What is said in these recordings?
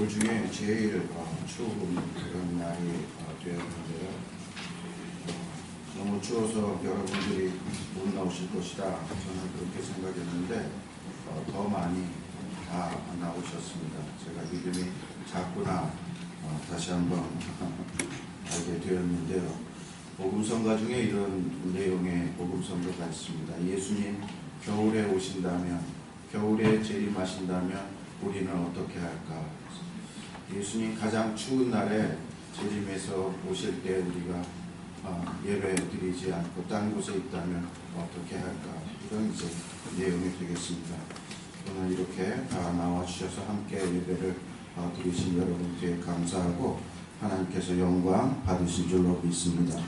올 중에 제일 추운 그런 날이 되었는데요. 너무 추워서 여러분들이 못 나오실 것이다, 저는 그렇게 생각했는데 더 많이 다 나오셨습니다. 제가 믿음이 작구나 다시 한번 알게 되었는데요. 복음성가 중에 이런 내용의 복음성가가 있습니다. 예수님 겨울에 오신다면, 겨울에 재림하신다면 우리는 어떻게 할까? 예수님 가장 추운 날에 재림해서 오실 때 우리가 예배 드리지 않고 딴 곳에 있다면 어떻게 할까? 이런 이제 내용이 되겠습니다. 오늘 이렇게 다 나와주셔서 함께 예배를 드리신 여러분께 감사하고 하나님께서 영광 받으신 줄로 믿습니다.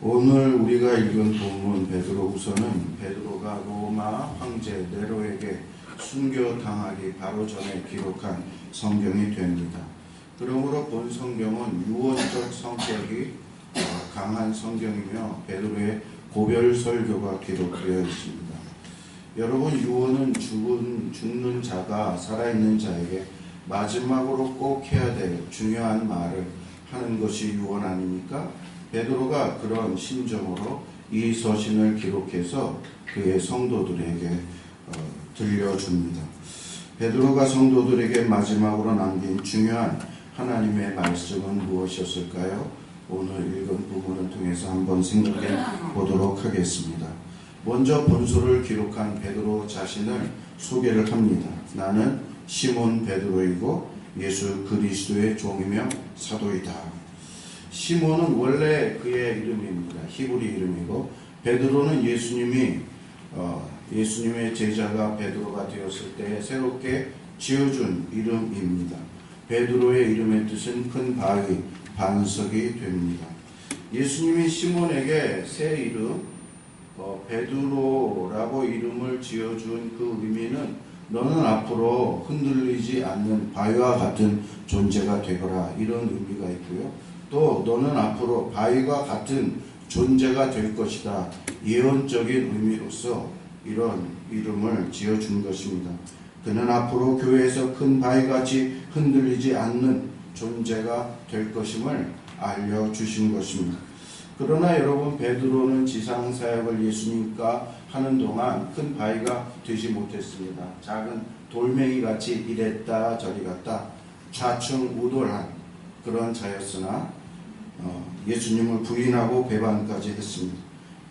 오늘 우리가 읽은 본문 베드로후서는 베드로가 로마 황제 네로에게 순교당하기 바로 전에 기록한 성경이 됩니다. 그러므로 본 성경은 유언적 성격이 강한 성경이며 베드로의 고별 설교가 기록되어 있습니다. 여러분, 유언은 죽는 자가 살아있는 자에게 마지막으로 꼭 해야 될 중요한 말을 하는 것이 유언 아닙니까? 베드로가 그런 심정으로 이 서신을 기록해서 그의 성도들에게 들려줍니다. 베드로가 성도들에게 마지막으로 남긴 중요한 하나님의 말씀은 무엇이었을까요? 오늘 읽은 부분을 통해서 한번 생각해 보도록 하겠습니다. 먼저 본서를 기록한 베드로 자신을 소개를 합니다. 나는 시몬 베드로이고 예수 그리스도의 종이며 사도이다. 시몬은 원래 그의 이름입니다. 히브리 이름이고, 베드로는 예수님의 제자가 베드로가 되었을 때 새롭게 지어준 이름입니다. 베드로의 이름의 뜻은 큰 바위, 반석이 됩니다. 예수님이 시몬에게 새 이름 베드로라고 이름을 지어준 그 의미는 너는 앞으로 흔들리지 않는 바위와 같은 존재가 되거라, 이런 의미가 있고요. 또 너는 앞으로 바위와 같은 존재가 될 것이다, 예언적인 의미로서 이런 이름을 지어준 것입니다. 그는 앞으로 교회에서 큰 바위같이 흔들리지 않는 존재가 될 것임을 알려주신 것입니다. 그러나 여러분, 베드로는 지상사역을 예수님과 하는 동안 큰 바위가 되지 못했습니다. 작은 돌멩이같이 이랬다 저리 갔다 좌충우돌한 그런 자였으나 예수님을 부인하고 배반까지 했습니다.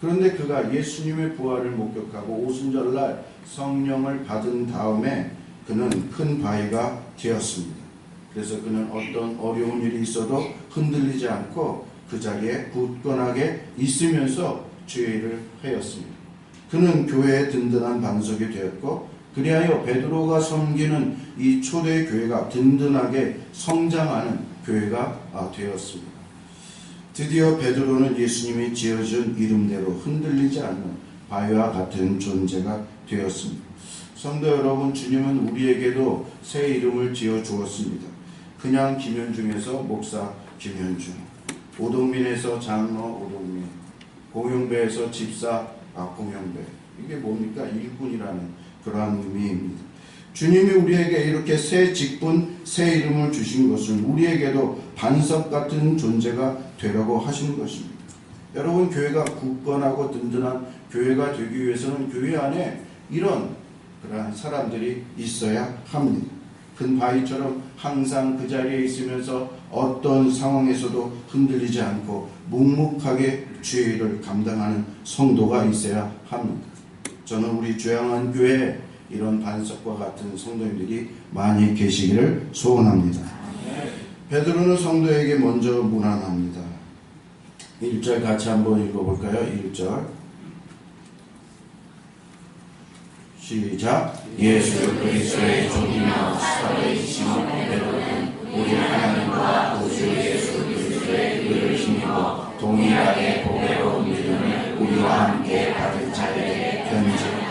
그런데 그가 예수님의 부활을 목격하고 오순절날 성령을 받은 다음에 그는 큰 바위가 되었습니다. 그래서 그는 어떤 어려운 일이 있어도 흔들리지 않고 그 자리에 굳건하게 있으면서 주의 일을 하였습니다. 그는 교회의 든든한 반석이 되었고, 그리하여 베드로가 섬기는 이 초대 교회가 든든하게 성장하는 교회가 되었습니다. 드디어 베드로는 예수님이 지어준 이름대로 흔들리지 않는 바위와 같은 존재가 되었습니다. 성도 여러분, 주님은 우리에게도 새 이름을 지어 주었습니다. 그냥 김현중에서 목사 김현중, 오동민에서 장로 오동민, 공영배에서 집사 공영배. 이게 뭡니까? 일꾼이라는 그러한 의미입니다. 주님이 우리에게 이렇게 새 직분, 새 이름을 주신 것은 우리에게도 반석 같은 존재가 되라고 하시는 것입니다. 여러분, 교회가 굳건하고 든든한 교회가 되기 위해서는 교회 안에 이런 그러한 사람들이 있어야 합니다. 큰 바위처럼 항상 그 자리에 있으면서 어떤 상황에서도 흔들리지 않고 묵묵하게 주의 일을 감당하는 성도가 있어야 합니다. 저는 우리 주양한 교회에 이런 반석과 같은 성도님들이 많이 계시기를 소원합니다. 베드로는 성도에게 먼저 문안합니다. 1절 같이 한번 읽어볼까요? 1절 시작. 예수 그리스도의 종이며 사도이시며 베드로는 우리 하나님과 구주 예수 그리스도의 의를 힘입어 동일하게 보배로운 믿음을 우리와 함께 받은 자에게 편지합니다.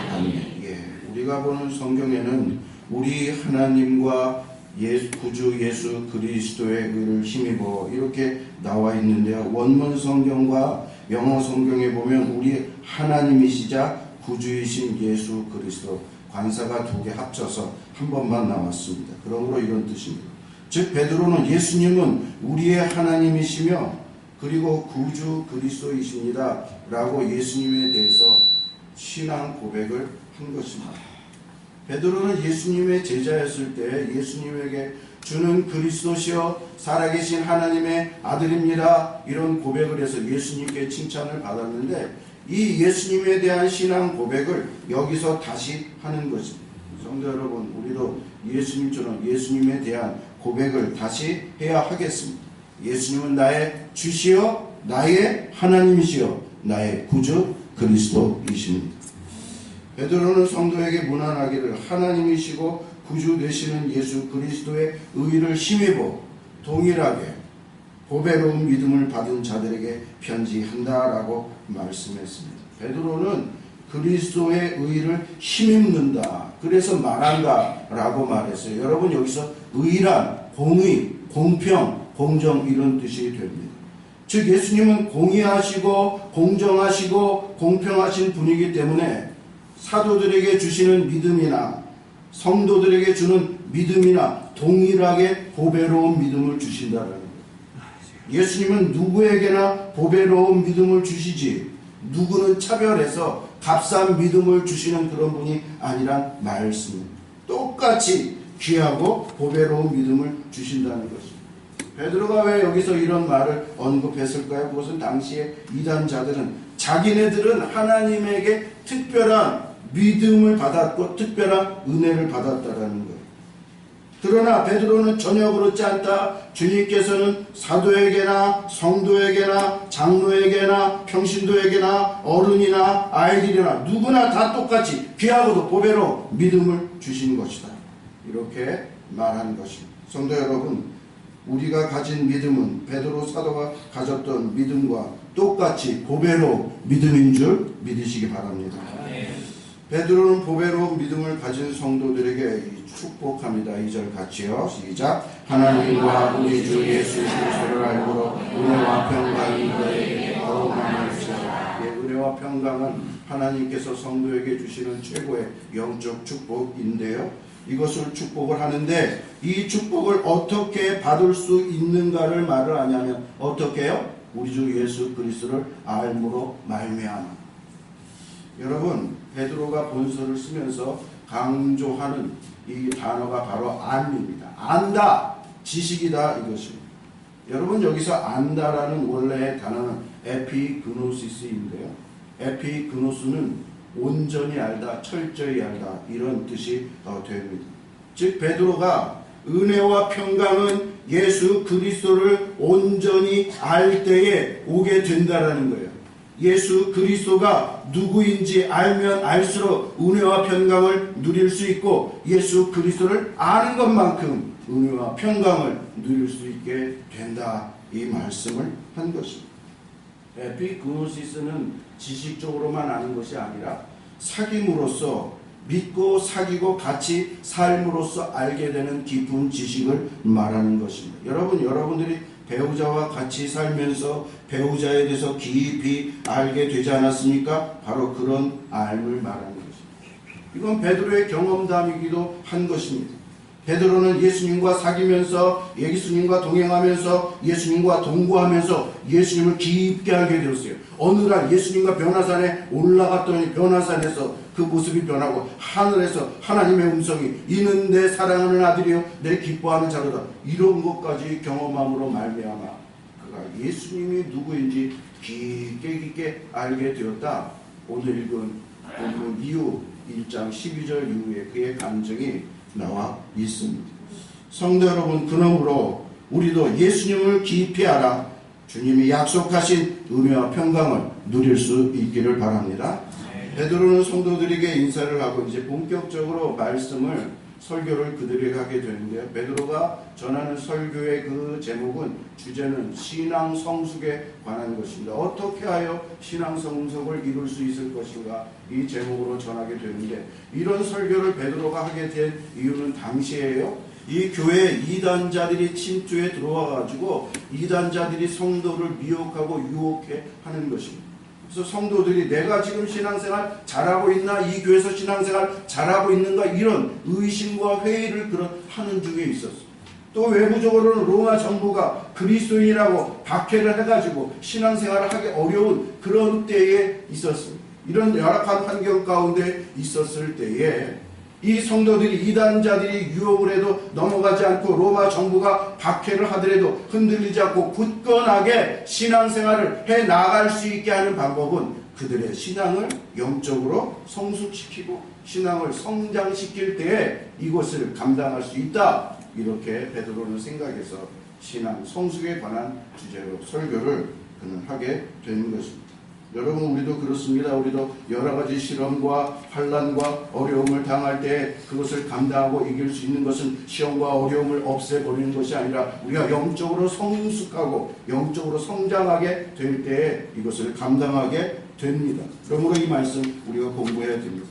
우리가 보는 성경에는 우리 하나님과 구주 예수 그리스도의 의를 힘입어 이렇게 나와 있는데요. 원문 성경과 영어 성경에 보면 우리 하나님이시자 구주이신 예수 그리스도, 관사가 두 개 합쳐서 한 번만 나왔습니다. 그러므로 이런 뜻입니다. 즉 베드로는 예수님은 우리의 하나님이시며 그리고 구주 그리스도이십니다 라고 예수님에 대해서 신앙 고백을 한 것입니다. 베드로는 예수님의 제자였을 때 예수님에게 주는 그리스도시여 살아계신 하나님의 아들입니다 이런 고백을 해서 예수님께 칭찬을 받았는데 이 예수님에 대한 신앙 고백을 여기서 다시 하는 것입니다. 성도 여러분, 우리도 예수님처럼 예수님에 대한 고백을 다시 해야 하겠습니다. 예수님은 나의 주시여 나의 하나님이시여 나의 구주 그리스도이십니다. 베드로는 성도에게 문안하기를 하나님이시고 구주 되시는 예수 그리스도의 의를 힘입어 동일하게 보배로운 믿음을 받은 자들에게 편지한다라고 말씀했습니다. 베드로는 그리스도의 의를 힘입는다. 그래서 말한다라고 말했어요. 여러분 여기서 의란 공의, 공평, 공정 이런 뜻이 됩니다. 즉 예수님은 공의하시고 공정하시고 공평하신 분이기 때문에 사도들에게 주시는 믿음이나 성도들에게 주는 믿음이나 동일하게 보배로운 믿음을 주신다라는 거예요. 예수님은 누구에게나 보배로운 믿음을 주시지 누구는 차별해서 값싼 믿음을 주시는 그런 분이 아니란 말씀입니다. 똑같이 귀하고 보배로운 믿음을 주신다는 것입니다. 베드로가 왜 여기서 이런 말을 언급했을까요? 그것은 당시에 이단자들은 자기네들은 하나님에게 특별한 믿음을 받았고 특별한 은혜를 받았다라는 거예요. 그러나 베드로는 전혀 그렇지 않다. 주님께서는 사도에게나 성도에게나 장로에게나 평신도에게나 어른이나 아이들이나 누구나 다 똑같이 귀하고도 보배로 믿음을 주시는 것이다. 이렇게 말한 것입니다. 성도 여러분, 우리가 가진 믿음은 베드로 사도가 가졌던 믿음과 똑같이 보배로 믿음인 줄 믿으시기 바랍니다. 베드로는 보배로운 믿음을 가진 성도들에게 축복합니다. 2절 같이요. 시작. 하나님과 우리 주 예수 그리스도를 알므로 은혜와 평강이 너희에게 더욱 많을지어다. 은혜와 평강은 하나님께서 성도에게 주시는 최고의 영적 축복인데요. 이것을 축복을 하는데 이 축복을 어떻게 받을 수 있는가를 말을 하냐면 어떻게 해요? 우리 주 예수 그리스도를 알므로 말미암아. 여러분 베드로가 본서를 쓰면서 강조하는 이 단어가 바로 안입니다. 안다, 지식이다 이것입니다. 여러분 여기서 안다라는 원래의 단어는 에피그노시스인데요. 에피그노스는 온전히 알다, 철저히 알다 이런 뜻이 됩니다. 즉 베드로가 은혜와 평강은 예수 그리스도를 온전히 알 때에 오게 된다라는 거예요. 예수 그리스도가 누구인지 알면 알수록 은혜와 평강을 누릴 수 있고 예수 그리스도를 아는 것만큼 은혜와 평강을 누릴 수 있게 된다 이 말씀을 한 것입니다. 에피그노시스는 지식적으로만 아는 것이 아니라 사귐으로써 믿고 사귀고 같이 삶으로써 알게 되는 깊은 지식을 말하는 것입니다. 여러분들이 배우자와 같이 살면서 배우자에 대해서 깊이 알게 되지 않았습니까? 바로 그런 알을 말하는 것입니다. 이건 베드로의 경험담이기도 한 것입니다. 베드로는 예수님과 사귀면서 예수님과 동행하면서 예수님과 동거하면서 예수님을 깊게 알게 되었어요. 어느 날 예수님과 변화산에 올라갔더니 변화산에서 그 모습이 변하고 하늘에서 하나님의 음성이 이는 내 사랑하는 아들이요 내 기뻐하는 자로다 이런 것까지 경험함으로 말미암아 그가 예수님이 누구인지 깊게 알게 되었다. 오늘 읽은 본문 이후 1장 12절 이후에 그의 감정이 나와 있습니다. 성도 여러분, 그러므로 우리도 예수님을 깊이 알아 주님이 약속하신 은혜와 평강을 누릴 수 있기를 바랍니다. 베드로는 성도들에게 인사를 하고 이제 본격적으로 말씀을 설교를 그들에게 하게 되는데요. 베드로가 전하는 설교의 그 제목은 주제는 신앙 성숙에 관한 것입니다. 어떻게 하여 신앙 성숙을 이룰 수 있을 것인가 이 제목으로 전하게 되는데 이런 설교를 베드로가 하게 된 이유는 당시에요. 이 교회에 이단자들이 침투해 들어와 가지고 이단자들이 성도를 미혹하고 유혹해 하는 것입니다. 그래서 성도들이 내가 지금 신앙생활 잘하고 있나, 이 교회에서 신앙생활 잘하고 있는가, 이런 의심과 회의를 하는 중에 있었어요. 또 외부적으로는 로마 정부가 그리스도인이라고 박해를 해가지고 신앙생활을 하기 어려운 그런 때에 있었습니다. 이런 열악한 환경 가운데 있었을 때에 이 성도들이, 이단자들이 유혹을 해도 넘어가지 않고 로마 정부가 박해를 하더라도 흔들리지 않고 굳건하게 신앙생활을 해 나갈 수 있게 하는 방법은 그들의 신앙을 영적으로 성숙시키고 신앙을 성장시킬 때에 이것을 감당할 수 있다. 이렇게 베드로는 생각해서 신앙 성숙에 관한 주제로 설교를 그는 하게 되는 것입니다. 여러분, 우리도 그렇습니다. 우리도 여러 가지 실험과 환난과 어려움을 당할 때 그것을 감당하고 이길 수 있는 것은 시험과 어려움을 없애버리는 것이 아니라 우리가 영적으로 성숙하고 영적으로 성장하게 될 때에 이것을 감당하게 됩니다. 그러므로 이 말씀 우리가 공부해야 됩니다.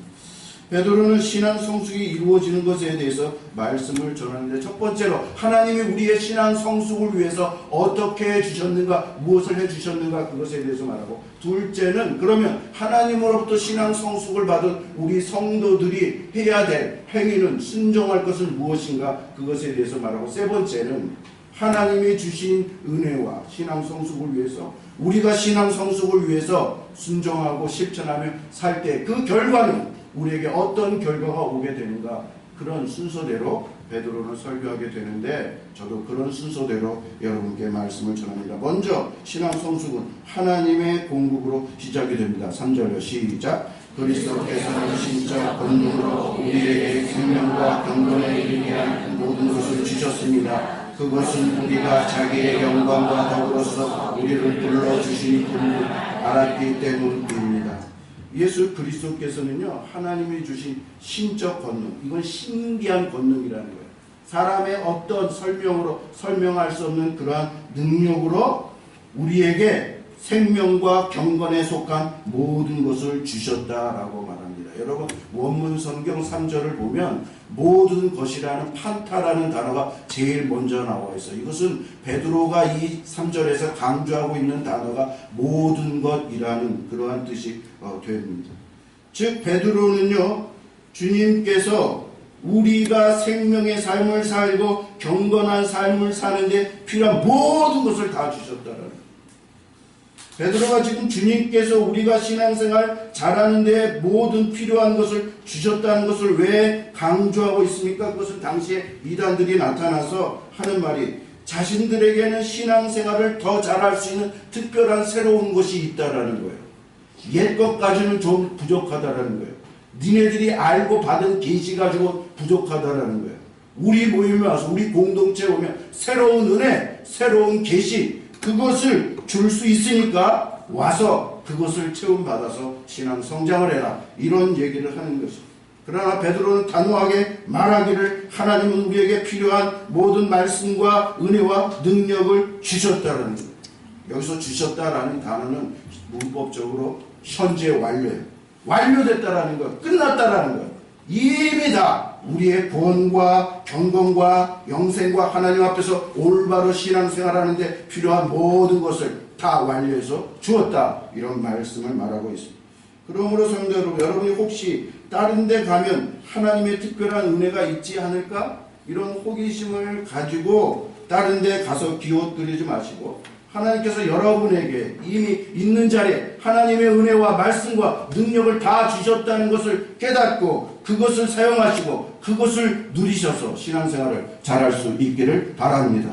베드로는 신앙 성숙이 이루어지는 것에 대해서 말씀을 전하는데, 첫 번째로 하나님이 우리의 신앙 성숙을 위해서 어떻게 해주셨는가, 무엇을 해주셨는가, 그것에 대해서 말하고, 둘째는 그러면 하나님으로부터 신앙 성숙을 받은 우리 성도들이 해야 될 행위는, 순종할 것은 무엇인가, 그것에 대해서 말하고, 세 번째는 하나님이 주신 은혜와 신앙 성숙을 위해서, 우리가 신앙 성숙을 위해서 순종하고 실천하며 살 때 그 결과는 우리에게 어떤 결과가 오게 되는가, 그런 순서대로 베드로는 설교하게 되는데, 저도 그런 순서대로 여러분께 말씀을 전합니다. 먼저 신앙 성숙은 하나님의 공급으로 시작이 됩니다. 3절로 시작. 그리스도께서는 신적 권능으로 우리에게 생명과 경건에 이르게 한 모든 것을 주셨습니다. 그것은 우리가 자기의 영광과 더불어서 우리를 불러주신 분을 알았기 때문입니다. 예수 그리스도께서는요, 하나님이 주신 신적 권능, 이건 신기한 권능이라는 거예요. 사람의 어떤 설명으로 설명할 수 없는 그러한 능력으로 우리에게 생명과 경건에 속한 모든 것을 주셨다라고 말합니다. 여러분, 원문 성경 3절을 보면 모든 것이라는 판타라는 단어가 제일 먼저 나와 있어요. 이것은 베드로가 이 3절에서 강조하고 있는 단어가 모든 것이라는 그러한 뜻이 됩니다. 즉 베드로는요, 주님께서 우리가 생명의 삶을 살고 경건한 삶을 사는데 필요한 모든 것을 다 주셨다라는 거예요. 베드로가 지금 주님께서 우리가 신앙생활 잘하는데 모든 필요한 것을 주셨다는 것을 왜 강조하고 있습니까? 그것은 당시에 이단들이 나타나서 하는 말이, 자신들에게는 신앙생활을 더 잘할 수 있는 특별한 새로운 것이 있다라는 거예요. 옛 것까지는 좀 부족하다라는 거예요. 니네들이 알고 받은 계시 가지고 부족하다라는 거예요. 우리 모임에 와서, 우리 공동체에 오면 새로운 은혜, 새로운 계시, 그것을 줄 수 있으니까 와서 그것을 체험받아서 신앙 성장을 해라, 이런 얘기를 하는 것입니다. 그러나 베드로는 단호하게 말하기를, 하나님은 우리에게 필요한 모든 말씀과 은혜와 능력을 주셨다는 거예요. 여기서 주셨다라는 단어는 문법적으로 현재 완료예요. 완료됐다라는 것, 끝났다라는 것. 이미 다 우리의 구원과 경건과 영생과 하나님 앞에서 올바로 신앙생활하는데 필요한 모든 것을 다 완료해서 주었다, 이런 말씀을 말하고 있습니다. 그러므로 성도 여러분, 여러분이 혹시 다른 데 가면 하나님의 특별한 은혜가 있지 않을까, 이런 호기심을 가지고 다른 데 가서 기웃거리지 마시고, 하나님께서 여러분에게 이미 있는 자리에 하나님의 은혜와 말씀과 능력을 다 주셨다는 것을 깨닫고 그것을 사용하시고 그것을 누리셔서 신앙생활을 잘할 수 있기를 바랍니다.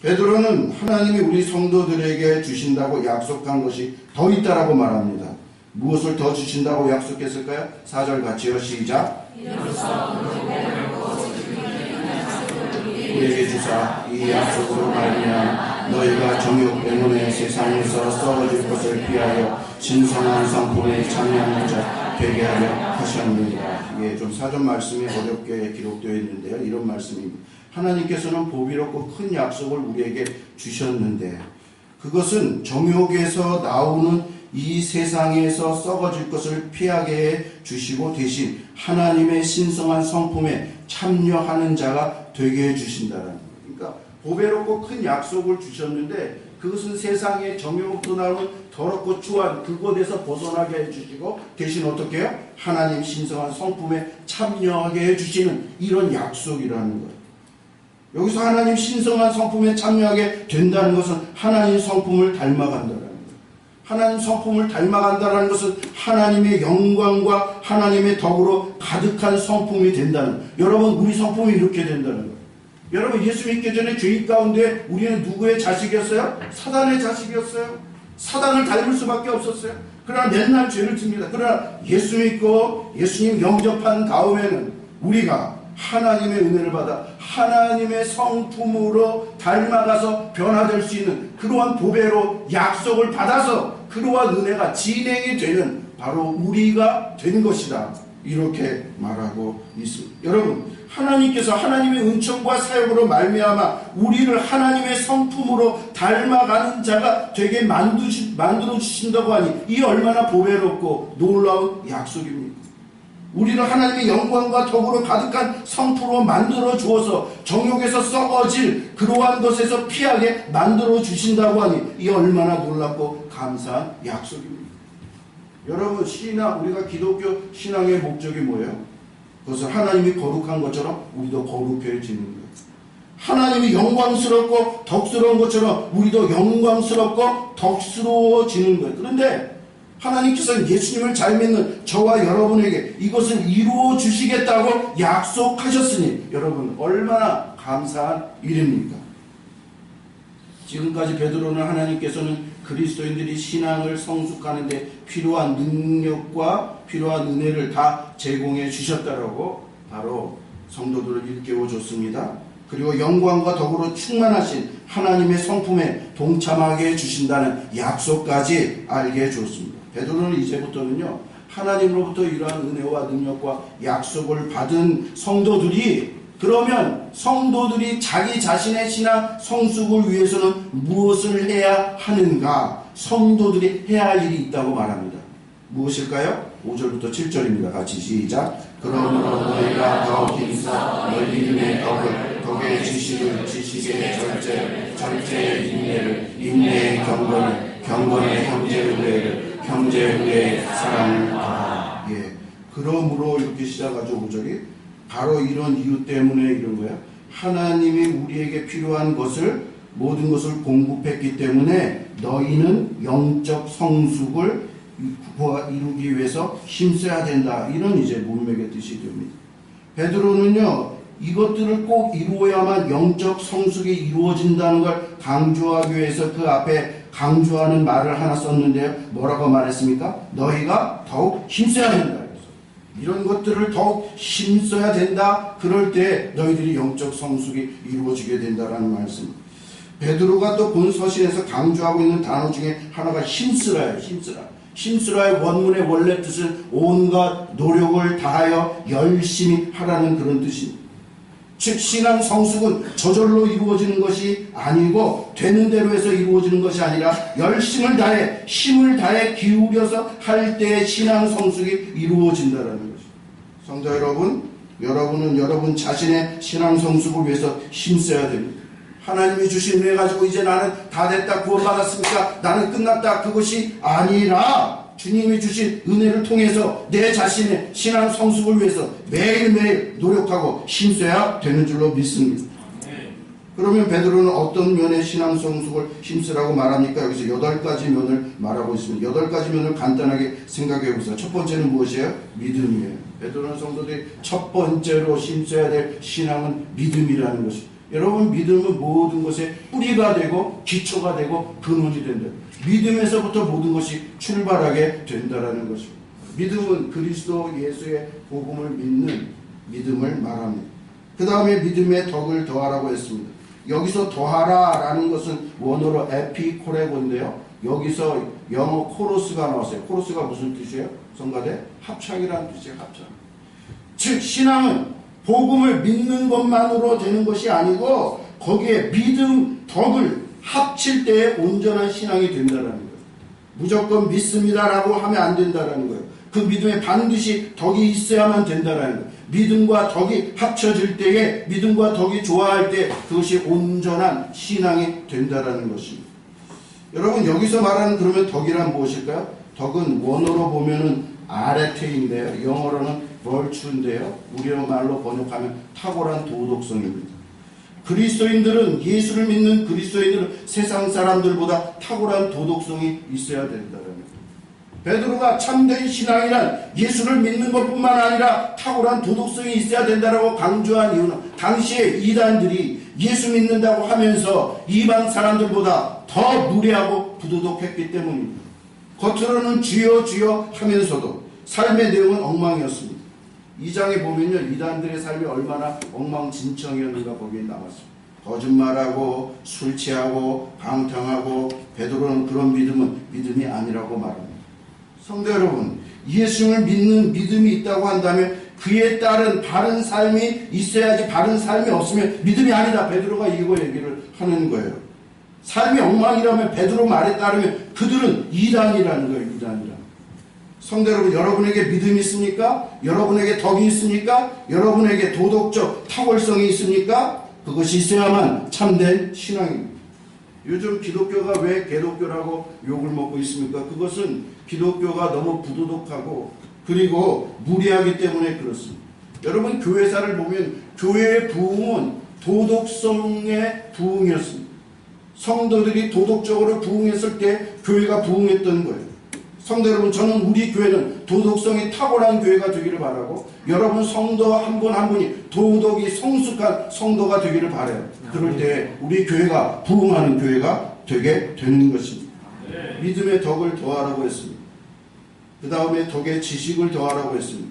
베드로는 하나님이 우리 성도들에게 주신다고 약속한 것이 더 있다라고 말합니다. 무엇을 더 주신다고 약속했을까요? 4절 같이요. 시작. 우리에게 주사 이 약속으로 말미암아 너희가 정욕 때문에 세상에서 썩어질 것을 피하여 신성한 성품에 참여하는 자 되게 하려 하셨느니라. 예, 좀 사전 말씀이 어렵게 기록되어 있는데요, 이런 말씀입니다. 하나님께서는 보비롭고 큰 약속을 우리에게 주셨는데, 그것은 정욕에서 나오는 이 세상에서 썩어질 것을 피하게 해 주시고 대신 하나님의 신성한 성품에 참여하는 자가 되게 해 주신다는 거예요. 그러니까 보배롭고 큰 약속을 주셨는데 그 그것은 세상의 정욕으로부터 나오는 더럽고 추한 그것에서 벗어나게 해주시고 대신 어떻게 해요? 하나님 신성한 성품에 참여하게 해주시는 이런 약속이라는 거예요. 여기서 하나님 신성한 성품에 참여하게 된다는 것은 하나님 성품을 닮아간다는 거예요. 하나님 성품을 닮아간다는 것은 하나님의 영광과 하나님의 덕으로 가득한 성품이 된다는 거예요. 여러분, 우리 성품이 이렇게 된다는 거예요. 여러분, 예수 믿기 전에 죄인 가운데 우리는 누구의 자식이었어요? 사단의 자식이었어요. 사단을 닮을 수밖에 없었어요. 그러나 맨날 죄를 집니다. 그러나 예수 믿고 예수님 영접한 다음에는 우리가 하나님의 은혜를 받아 하나님의 성품으로 닮아가서 변화될 수 있는 그러한 보배로 약속을 받아서 그러한 은혜가 진행이 되는 바로 우리가 된 것이다. 이렇게 말하고 있습니다. 여러분, 하나님께서 하나님의 은총과 사역으로 말미암아 우리를 하나님의 성품으로 닮아가는 자가 되게 만들어 주신다고 하니 이 얼마나 보배롭고 놀라운 약속입니까? 우리를 하나님의 영광과 덕으로 가득한 성품으로 만들어 주어서 정욕에서 썩어질 그러한 것에서 피하게 만들어 주신다고 하니 이 얼마나 놀랍고 감사한 약속입니다. 여러분, 신앙, 우리가 기독교 신앙의 목적이 뭐예요? 그것은 하나님이 거룩한 것처럼 우리도 거룩해지는 거예요. 하나님이 영광스럽고 덕스러운 것처럼 우리도 영광스럽고 덕스러워지는 거예요. 그런데 하나님께서는 예수님을 잘 믿는 저와 여러분에게 이것을 이루어 주시겠다고 약속하셨으니 여러분, 얼마나 감사한 일입니까? 지금까지 베드로는 하나님께서는 그리스도인들이 신앙을 성숙하는 데 필요한 능력과 필요한 은혜를 다 제공해 주셨다라고 바로 성도들을 일깨워 줬습니다. 그리고 영광과 덕으로 충만하신 하나님의 성품에 동참하게 해주신다는 약속까지 알게 해주었습니다. 베드로는 이제부터는요, 하나님으로부터 이러한 은혜와 능력과 약속을 받은 성도들이, 그러면 성도들이 자기 자신의 신앙 성숙을 위해서는 무엇을 해야 하는가? 성도들이 해야 할 일이 있다고 말합니다. 무엇일까요? 5절부터 7절입니다. 같이 시작. 그러므로 너희가 더 힘써 너희 믿음의 덕의 지식을 지식의 절제의 인내를 인내의 경건의 형제의 의뢰의 사랑을 하라. 예. 그러므로 이렇게 시작하죠. 5절이 바로 이런 이유 때문에 이런 거야. 하나님이 우리에게 필요한 것을 모든 것을 공급했기 때문에 너희는 영적 성숙을 이루기 위해서 힘써야 된다. 이런 이제 문맥의 뜻이 됩니다. 베드로는요, 이것들을 꼭 이루어야만 영적 성숙이 이루어진다는 걸 강조하기 위해서 그 앞에 강조하는 말을 하나 썼는데요. 뭐라고 말했습니까? 너희가 더욱 힘써야 된다. 이런 것들을 더욱 힘써야 된다. 그럴 때 너희들이 영적 성숙이 이루어지게 된다라는 말씀. 베드로가 또 본 서신에서 강조하고 있는 단어 중에 하나가 힘쓰라예요. 힘쓰라의 원문의 원래 뜻은 온갖 노력을 다하여 열심히 하라는 그런 뜻입니다. 즉 신앙 성숙은 저절로 이루어지는 것이 아니고 되는 대로 해서 이루어지는 것이 아니라 열심을 다해 힘을 다해 기울여서 할 때 신앙 성숙이 이루어진다는 것입니다. 성도 여러분, 여러분은 여러분 자신의 신앙 성숙을 위해서 힘써야 됩니다. 하나님이 주신 은혜 가지고 이제 나는 다 됐다, 구원받았으니까 나는 끝났다, 그것이 아니라 주님이 주신 은혜를 통해서 내 자신의 신앙 성숙을 위해서 매일매일 노력하고 힘써야 되는 줄로 믿습니다. 그러면 베드로는 어떤 면의 신앙 성숙을 힘쓰라고 말합니까? 여기서 8가지 면을 말하고 있습니다. 8가지 면을 간단하게 생각해 보세요. 첫 번째는 무엇이에요? 믿음이에요. 베드로는 성도들이 첫 번째로 힘써야 될 신앙은 믿음이라는 것입니다. 여러분, 믿음은 모든 것의 뿌리가 되고 기초가 되고 근원이 된다. 믿음에서부터 모든 것이 출발하게 된다라는 것입니다. 믿음은 그리스도 예수의 복음을 믿는 믿음을 말합니다. 그 다음에 믿음의 덕을 더하라고 했습니다. 여기서 더하라라는 것은 원어로 에피코레고인데요. 여기서 영어 코러스가 나왔어요. 코러스가 무슨 뜻이에요? 성가대? 합창이라는 뜻이에요. 합창. 즉 신앙은 복음을 믿는 것만으로 되는 것이 아니고 거기에 믿음, 덕을 합칠 때에 온전한 신앙이 된다는 거예요. 무조건 믿습니다라고 하면 안 된다는 거예요. 그 믿음에 반드시 덕이 있어야만 된다는 거예요. 믿음과 덕이 합쳐질 때에 믿음과 덕이 조화할 때 그것이 온전한 신앙이 된다는 것입니다. 여러분 여기서 말하는 그러면 덕이란 무엇일까요? 덕은 원어로 보면은 아레테인데요. 영어로는 벌추인데요. 우리말로 번역하면 탁월한 도덕성입니다. 그리스도인들은 예수를 믿는 그리스도인들은 세상 사람들보다 탁월한 도덕성이 있어야 된다는 겁니다. 베드로가 참된 신앙이란 예수를 믿는 것뿐만 아니라 탁월한 도덕성이 있어야 된다고 강조한 이유는 당시에 이단들이 예수 믿는다고 하면서 이방 사람들보다 더 무례하고 부도덕했기 때문입니다. 겉으로는 주여 주여 하면서도 삶의 내용은 엉망이었습니다. 2장에 보면요, 이단들의 삶이 얼마나 엉망진창이었는가 거기에 나왔습니다. 거짓말하고 술 취하고 방탕하고 베드로는 그런 믿음이 아니라고 말합니다. 성도 여러분, 예수를 믿는 믿음이 있다고 한다면 그에 따른 바른 삶이 있어야지, 바른 삶이 없으면 믿음이 아니다. 베드로가 이거 얘기를 하는 거예요. 삶이 엉망이라면 베드로 말에 따르면 그들은 이단이라는 거예요. 이단이라. 성도 여러분, 여러분에게 믿음이 있습니까? 여러분에게 덕이 있습니까? 여러분에게 도덕적 탁월성이 있습니까? 그것이 있어야만 참된 신앙입니다. 요즘 기독교가 왜 개독교라고 욕을 먹고 있습니까? 그것은 기독교가 너무 부도덕하고 그리고 무리하기 때문에 그렇습니다. 여러분 교회사를 보면 교회의 부흥은 도덕성의 부흥이었습니다. 성도들이 도덕적으로 부흥했을 때 교회가 부흥했던 거예요. 성도 여러분, 저는 우리 교회는 도덕성이 탁월한 교회가 되기를 바라고 여러분 성도 한 분 한 분이 도덕이 성숙한 성도가 되기를 바라요. 그럴 때 우리 교회가 부흥하는 교회가 되게 되는 것입니다. 믿음의 덕을 더하라고 했습니다. 그 다음에 덕의 지식을 더하라고 했습니다.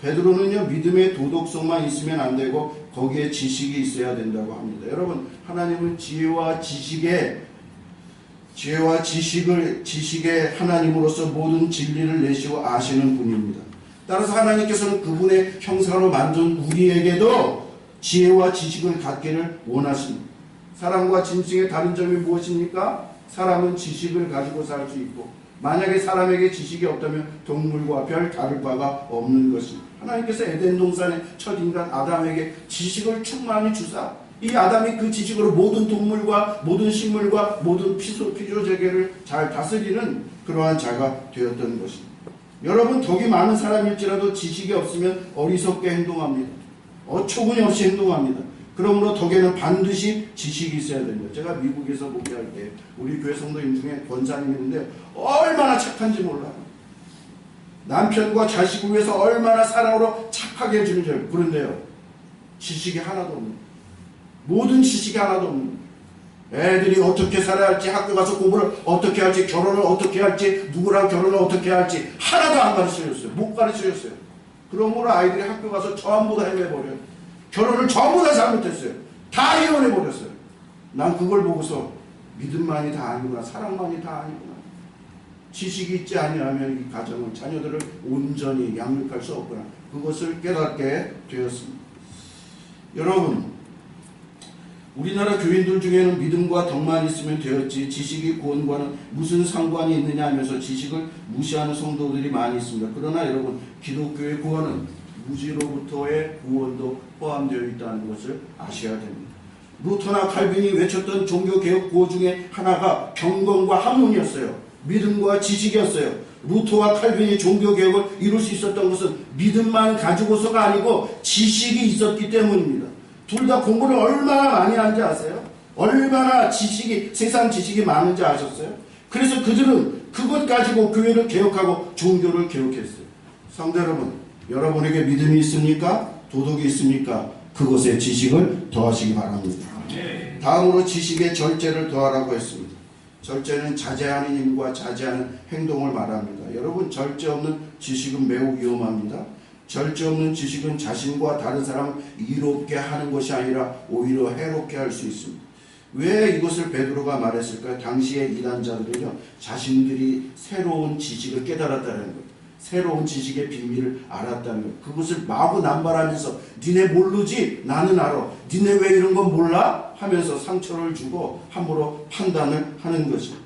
베드로는요, 믿음의 도덕성만 있으면 안 되고 거기에 지식이 있어야 된다고 합니다. 여러분, 하나님은 지혜와 지식의 하나님으로서 모든 진리를 내시고 아시는 분입니다. 따라서 하나님께서는 그분의 형상으로 만든 우리에게도 지혜와 지식을 갖기를 원하십니다. 사람과 짐승의 다른 점이 무엇입니까? 사람은 지식을 가지고 살 수 있고 만약에 사람에게 지식이 없다면 동물과 별 다를 바가 없는 것입니다. 하나님께서 에덴 동산의 첫 인간 아담에게 지식을 충만히 주사 이 아담이 그 지식으로 모든 동물과 모든 식물과 모든 피조세계를 잘 다스리는 그러한 자가 되었던 것입니다. 여러분, 덕이 많은 사람일지라도 지식이 없으면 어리석게 행동합니다. 어처구니 없이 행동합니다. 그러므로 덕에는 반드시 지식이 있어야 됩니다. 제가 미국에서 목회할 때 우리 교회 성도님 중에 권사님이 있는데 얼마나 착한지 몰라요. 남편과 자식을 위해서 얼마나 사랑으로 착하게 해주는지 알고. 그런데요, 지식이 하나도 없는, 모든 지식이 하나도 없는, 애들이 어떻게 살아야 할지, 학교 가서 공부를 어떻게 할지, 결혼을 어떻게 할지, 누구랑 결혼을 어떻게 할지 하나도 안 가르쳐줬어요. 못 가르쳐줬어요. 그러므로 아이들이 학교 가서 전부 다 헤매버려요. 결혼을 전부 다 잘못했어요. 다 이혼해버렸어요. 난 그걸 보고서 믿음만이 다 아니구나, 사랑만이 다 아니구나. 지식이 있지 아니하면 이 가정은 자녀들을 온전히 양육할 수 없구나. 그것을 깨닫게 되었습니다. 여러분, 우리나라 교인들 중에는 믿음과 덕만 있으면 되었지 지식이 구원과는 무슨 상관이 있느냐 하면서 지식을 무시하는 성도들이 많이 있습니다. 그러나 여러분, 기독교의 구원은 무지로부터의 구원도 포함되어 있다는 것을 아셔야 됩니다. 루터나 칼빈이 외쳤던 종교개혁 구호 중에 하나가 경건과 학문이었어요. 믿음과 지식이었어요. 루터와 칼빈이 종교개혁을 이룰 수 있었던 것은 믿음만 가지고서가 아니고 지식이 있었기 때문입니다. 둘 다 공부를 얼마나 많이 하는지 아세요? 얼마나 세상 지식이 많은지 아셨어요? 그래서 그들은 그것 가지고 교회를 개혁하고 종교를 개혁했어요. 성도 여러분, 여러분에게 믿음이 있습니까? 도덕이 있습니까? 그것에 지식을 더하시기 바랍니다. 다음으로 지식의 절제를 더하라고 했습니다. 절제는 자제하는 힘과 자제하는 행동을 말합니다. 여러분, 절제 없는 지식은 매우 위험합니다. 절제 없는 지식은 자신과 다른 사람을 이롭게 하는 것이 아니라 오히려 해롭게 할 수 있습니다. 왜 이것을 베드로가 말했을까요? 당시의 이단자들은요, 자신들이 새로운 지식을 깨달았다는 거예요. 새로운 지식의 비밀을 알았다는 거예요. 그것을 마구 남발하면서 니네 모르지? 나는 알아. 니네 왜 이런 건 몰라? 하면서 상처를 주고 함부로 판단을 하는 것입니다.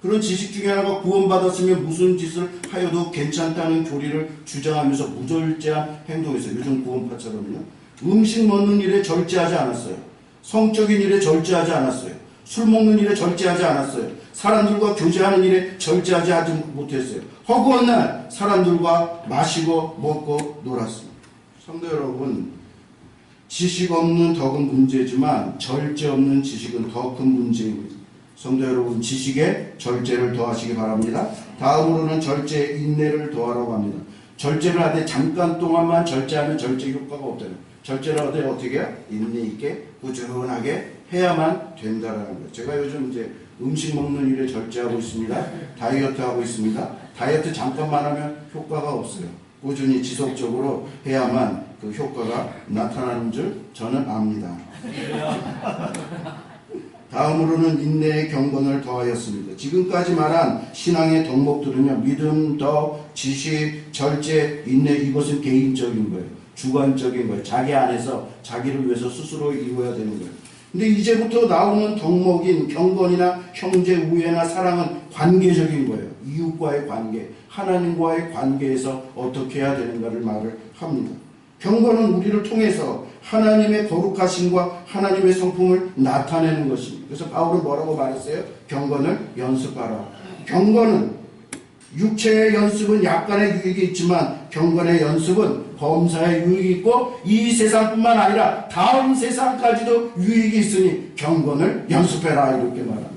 그런 지식 중에 하나가 구원받았으면 무슨 짓을 하여도 괜찮다는 교리를 주장하면서 무절제한 행동이었어요. 요즘 구원파처럼요. 음식 먹는 일에 절제하지 않았어요. 성적인 일에 절제하지 않았어요. 술 먹는 일에 절제하지 않았어요. 사람들과 교제하는 일에 절제하지 못했어요. 허구한 날 사람들과 마시고 먹고 놀았습니다. 성도 여러분, 지식 없는 덕은 문제지만 절제 없는 지식은 더 큰 문제입니다. 성도 여러분, 지식에 절제를 더하시기 바랍니다. 다음으로는 절제에 인내를 더하라고 합니다. 절제를 하되 잠깐 동안만 절제하면 절제 효과가 없다는 거예요. 절제를 하되 어떻게 해요? 인내 있게 꾸준하게 해야만 된다라는 거예요. 제가 요즘 이제 음식 먹는 일에 절제하고 있습니다. 다이어트 하고 있습니다. 다이어트 잠깐만 하면 효과가 없어요. 꾸준히 지속적으로 해야만 그 효과가 나타나는 줄 저는 압니다. 다음으로는 인내의 경건을 더하였습니다. 지금까지 말한 신앙의 덕목들은요, 믿음, 덕, 지식, 절제, 인내, 이것은 개인적인 거예요. 주관적인 거예요. 자기 안에서 자기를 위해서 스스로 이루어야 되는 거예요. 근데 이제부터 나오는 덕목인 경건이나 형제 우애나 사랑은 관계적인 거예요. 이웃과의 관계, 하나님과의 관계에서 어떻게 해야 되는가를 말을 합니다. 경건은 우리를 통해서 하나님의 거룩하심과 하나님의 성품을 나타내는 것입니다. 그래서 바울은 뭐라고 말했어요? 경건을 연습하라. 경건은 육체의 연습은 약간의 유익이 있지만 경건의 연습은 범사의 유익이 있고 이 세상뿐만 아니라 다음 세상까지도 유익이 있으니 경건을 연습해라 이렇게 말합니다.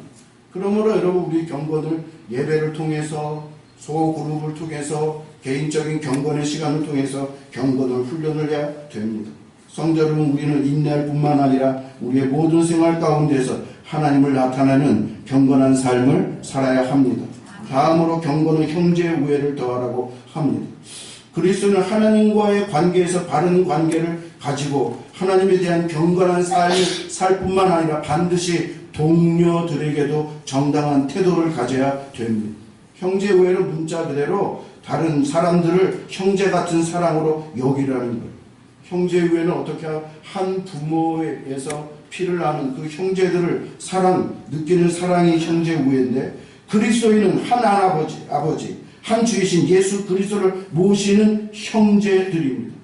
그러므로 여러분 우리 경건을 예배를 통해서 소그룹을 통해서 개인적인 경건의 시간을 통해서 경건을 훈련을 해야 됩니다. 성도 여러분, 우리는 인내할 뿐만 아니라 우리의 모든 생활 가운데서 하나님을 나타내는 경건한 삶을 살아야 합니다. 다음으로 경건은 형제 우애를 더하라고 합니다. 그리스도는 하나님과의 관계에서 바른 관계를 가지고 하나님에 대한 경건한 삶을 살 뿐만 아니라 반드시 동료들에게도 정당한 태도를 가져야 됩니다. 형제 우애는 문자 그대로 다른 사람들을 형제 같은 사랑으로 여기라는 거예요. 형제 우애는 어떻게 한 부모에서 피를 나는 그 형제들을 느끼는 사랑이 형제 우애인데 그리스도인은 한 아버지, 한 주이신 예수 그리스도를 모시는 형제들입니다.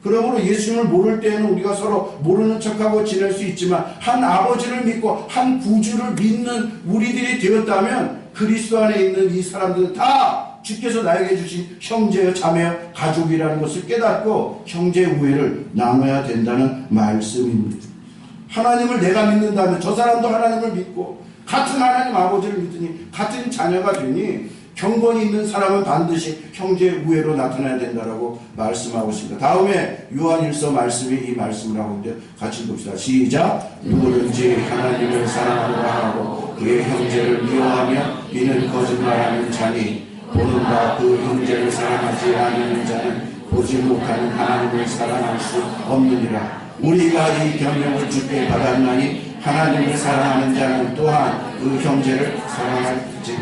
그러므로 예수님을 모를 때에는 우리가 서로 모르는 척하고 지낼 수 있지만 한 아버지를 믿고 한 구주를 믿는 우리들이 되었다면 그리스도 안에 있는 이 사람들은 다 주께서 나에게 주신 형제여 자매여 가족이라는 것을 깨닫고 형제 우애를 나눠야 된다는 말씀입니다. 하나님을 내가 믿는다면 저 사람도 하나님을 믿고 같은 하나님 아버지를 믿으니 같은 자녀가 되니 경건이 있는 사람은 반드시 형제 우애로 나타나야 된다라고 말씀하고 있습니다. 다음에 요한일서 말씀이 이 말씀을 하고 있는데 같이 봅시다. 시작. 누구든지 하나님을 사랑하노라 하고 그의 형제를 미워하며 이는 거짓말하는 자니 보는 바 그 형제를 사랑하지 않는 자는 보지 못하는 하나님을 사랑할 수 없느니라. 우리가 이 경영을 주께 받았나니 하나님을 사랑하는 자는 또한 그 형제를 사랑할지.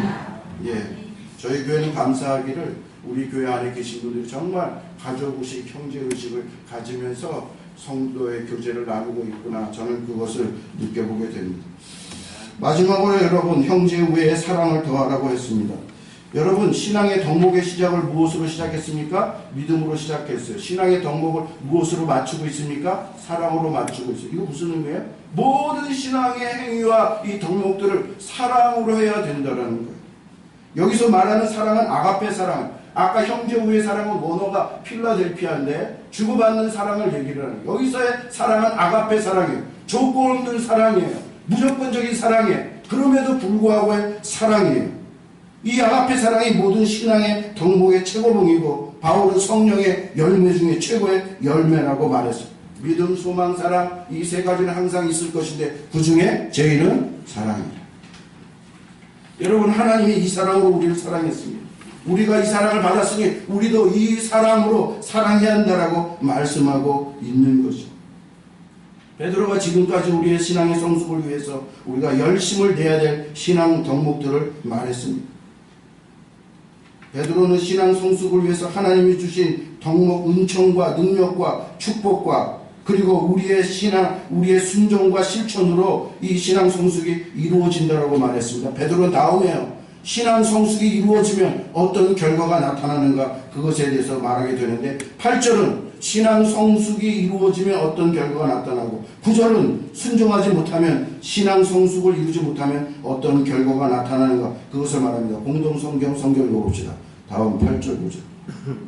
저희 교회는 감사하기를 우리 교회 안에 계신 분들이 정말 가족의식, 형제의식을 가지면서 성도의 교제를 나누고 있구나. 저는 그것을 느껴보게 됩니다. 마지막으로 여러분, 형제 우애의 사랑을 더하라고 했습니다. 여러분, 신앙의 덕목의 시작을 무엇으로 시작했습니까? 믿음으로 시작했어요. 신앙의 덕목을 무엇으로 맞추고 있습니까? 사랑으로 맞추고 있어요. 이거 무슨 의미예요? 모든 신앙의 행위와 이 덕목들을 사랑으로 해야 된다는 거예요. 여기서 말하는 사랑은 아가페 사랑. 아까 형제 우애 사랑은 원어가 필라델피아인데 주고받는 사랑을 얘기를 하는 거예요. 여기서의 사랑은 아가페 사랑이에요. 조건 없는 사랑이에요. 무조건적인 사랑이에요. 그럼에도 불구하고의 사랑이에요. 이 아가페 사랑이 모든 신앙의 덕목의 최고봉이고 바울은 성령의 열매 중에 최고의 열매라고 말했어요. 믿음, 소망, 사랑 이 세 가지는 항상 있을 것인데 그 중에 제일은 사랑이에요. 여러분, 하나님이 이 사랑으로 우리를 사랑했습니다. 우리가 이 사랑을 받았으니 우리도 이 사랑으로 사랑해야 한다라고 말씀하고 있는 것이죠. 베드로가 지금까지 우리의 신앙의 성숙을 위해서 우리가 열심을 내야 될 신앙 덕목들을 말했습니다. 베드로는 신앙 성숙을 위해서 하나님이 주신 덕목 은총과 능력과 축복과 그리고 우리의 신앙, 우리의 순종과 실천으로 이 신앙 성숙이 이루어진다라고 말했습니다. 베드로는 다음에요. 신앙 성숙이 이루어지면 어떤 결과가 나타나는가 그것에 대해서 말하게 되는데 8절은 신앙 성숙이 이루어지면 어떤 결과가 나타나고 9절은 순종하지 못하면 신앙 성숙을 이루지 못하면 어떤 결과가 나타나는가 그것을 말합니다. 공동 성경 읽어봅시다. 다음 8절 9절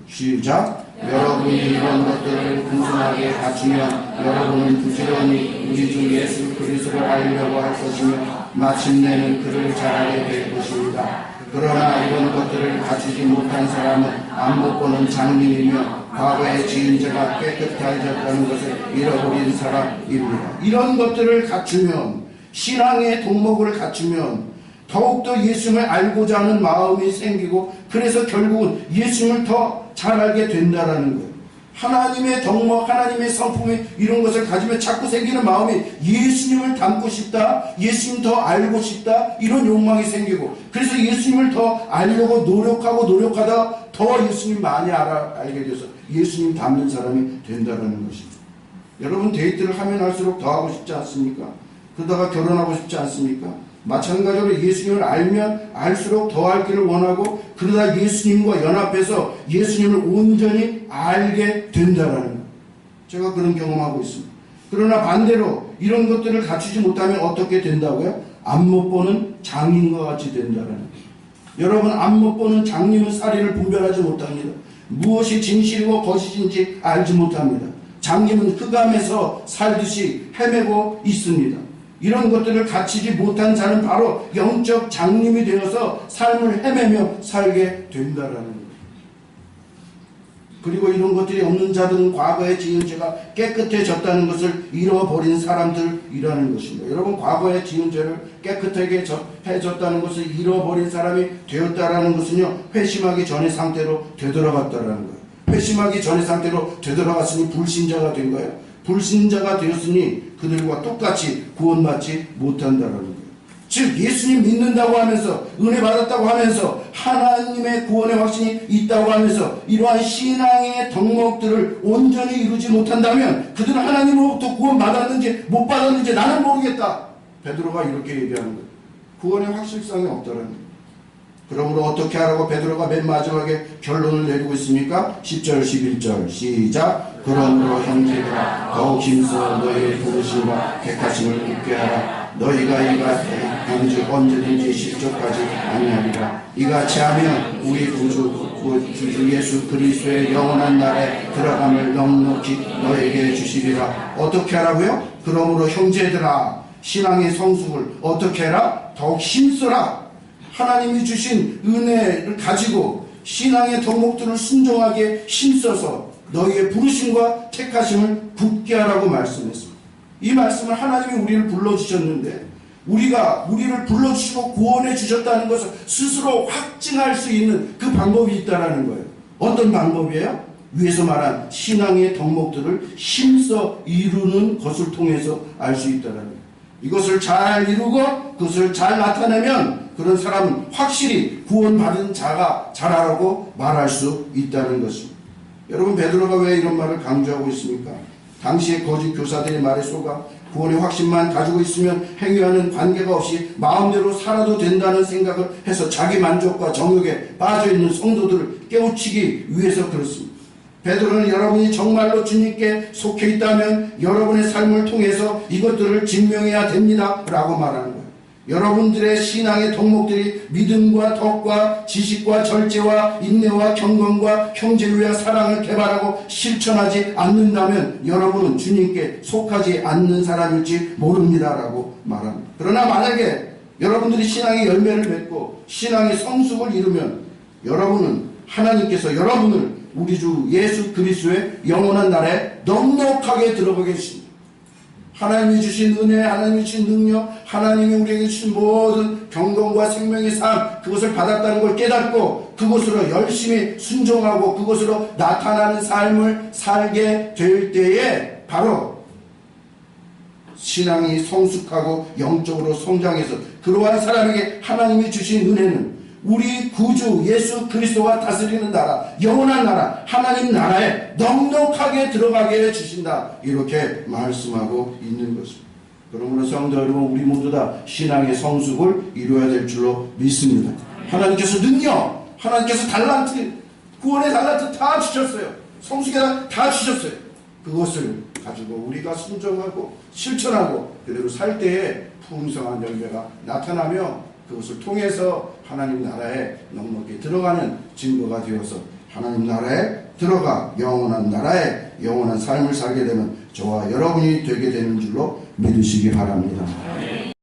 시작. 여러분이 이런 것들을 풍성하게 갖추면 여러분은 부지런히 우리 주 예수 그리스도를 알려고 할 것이며 마침내는 그를 잘하게 될 것입니다. 그러나 이런 것들을 갖추지 못한 사람은 안 못 보는 장님이며 과거에 지은 죄가 깨끗해졌다는 것을 잃어버린 사람입니다. 이런 것들을 갖추면 신앙의 덕목을 갖추면 더욱더 예수님을 알고자 하는 마음이 생기고 그래서 결국은 예수님을 더 잘 알게 된다라는 거예요. 하나님의 덕목, 하나님의 성품이 이런 것을 가지면 자꾸 생기는 마음이 예수님을 닮고 싶다, 예수님 더 알고 싶다 이런 욕망이 생기고 그래서 예수님을 더 알려고 노력하다 더 예수님 많이 알게 돼서 예수님 닮는 사람이 된다는 것입니다. 여러분 데이트를 하면 할수록 더 하고 싶지 않습니까? 그러다가 결혼하고 싶지 않습니까? 마찬가지로 예수님을 알면 알수록 더 알기를 원하고 그러다 예수님과 연합해서 예수님을 온전히 알게 된다는 거예요. 제가 그런 경험하고 있습니다. 그러나 반대로 이런 것들을 갖추지 못하면 어떻게 된다고요? 앞 못 보는 장인과 같이 된다는 거예요. 여러분 앞 못 보는 장님은 사리를 분별하지 못합니다. 무엇이 진실이고 거짓인지 알지 못합니다. 장님은 흑암에서 살듯이 헤매고 있습니다. 이런 것들을 갖추지 못한 자는 바로 영적 장님이 되어서 삶을 헤매며 살게 된다라는 거예요. 그리고 이런 것들이 없는 자들은 과거에 지은 죄가 깨끗해졌다는 것을 잃어버린 사람들이라는 것입니다. 여러분 과거에 지은 죄를 깨끗하게 해졌다는 것을 잃어버린 사람이 되었다라는 것은요 회심하기 전의 상태로 되돌아갔다라는 거예요. 회심하기 전의 상태로 되돌아갔으니 불신자가 된 거예요. 불신자가 되었으니 그들과 똑같이 구원받지 못한다라는 거예요. 즉 예수님 믿는다고 하면서 은혜 받았다고 하면서 하나님의 구원의 확신이 있다고 하면서 이러한 신앙의 덕목들을 온전히 이루지 못한다면 그들은 하나님으로부터 구원받았는지 못 받았는지 나는 모르겠다. 베드로가 이렇게 얘기하는 거예요. 구원의 확실성이 없다는 거예요. 그러므로 어떻게 하라고 베드로가 맨 마지막에 결론을 내리고 있습니까? 10절 11절 시작. 그러므로 형제들아 더욱 힘써 너희의 부르심과 택하심을 굳게 하라. 너희가 이같이 언제든지 실족하지 아니하리라. 이같이 하면 우리 구주 예수 그리스도의 영원한 날에 들어감을 넉넉히 너에게 주시리라. 어떻게 하라고요? 그러므로 형제들아 신앙의 성숙을 어떻게 해라? 더욱 힘써라. 하나님이 주신 은혜를 가지고 신앙의 덕목들을 순종하게 힘써서 너희의 부르심과 택하심을 굳게 하라고 말씀했습니다. 이 말씀을 하나님이 우리를 불러주셨는데 우리를 불러주시고 구원해 주셨다는 것을 스스로 확증할 수 있는 그 방법이 있다는 거예요. 어떤 방법이에요? 위에서 말한 신앙의 덕목들을 힘써 이루는 것을 통해서 알 수 있다는 거예요. 이것을 잘 이루고 그것을 잘 나타내면 그런 사람은 확실히 구원받은 자가 자라라고 말할 수 있다는 것입니다. 여러분 베드로가 왜 이런 말을 강조하고 있습니까? 당시의 거짓 교사들의 말에 속아 구원의 확신만 가지고 있으면 행위와는 관계가 없이 마음대로 살아도 된다는 생각을 해서 자기 만족과 정욕에 빠져있는 성도들을 깨우치기 위해서 그렇습니다. 베드로는 여러분이 정말로 주님께 속해 있다면 여러분의 삶을 통해서 이것들을 증명해야 됩니다 라고 말하는 거예요. 여러분들의 신앙의 덕목들이 믿음과 덕과 지식과 절제와 인내와 경건과 형제교와 사랑을 개발하고 실천하지 않는다면 여러분은 주님께 속하지 않는 사람일지 모릅니다라고 말합니다. 그러나 만약에 여러분들이 신앙의 열매를 맺고 신앙의 성숙을 이루면 여러분은 하나님께서 여러분을 우리 주 예수 그리스도의 영원한 날에 넉넉하게 들어가게 해주십니다. 하나님이 주신 은혜, 하나님이 주신 능력, 하나님이 우리에게 주신 모든 경건과 생명의 삶 그것을 받았다는 걸 깨닫고 그것으로 열심히 순종하고 그것으로 나타나는 삶을 살게 될 때에 바로 신앙이 성숙하고 영적으로 성장해서 그러한 사람에게 하나님이 주신 은혜는 우리 구주 예수 그리스도가 다스리는 나라, 영원한 나라, 하나님 나라에 넉넉하게 들어가게 해주신다. 이렇게 말씀하고 있는 것입니다. 그러므로 성도 여러분, 우리 모두 다 신앙의 성숙을 이루어야 될 줄로 믿습니다. 하나님께서 능력, 하나님께서 달란트, 구원의 달란트 다 주셨어요. 성숙이나 다 주셨어요. 그것을 가지고 우리가 순종하고 실천하고 그대로 살 때에 풍성한 열매가 나타나며 그것을 통해서 하나님 나라에 넉넉히 들어가는 증거가 되어서 하나님 나라에 들어가 영원한 나라에 영원한 삶을 살게 되는 저와 여러분이 되게 되는 줄로 믿으시기 바랍니다.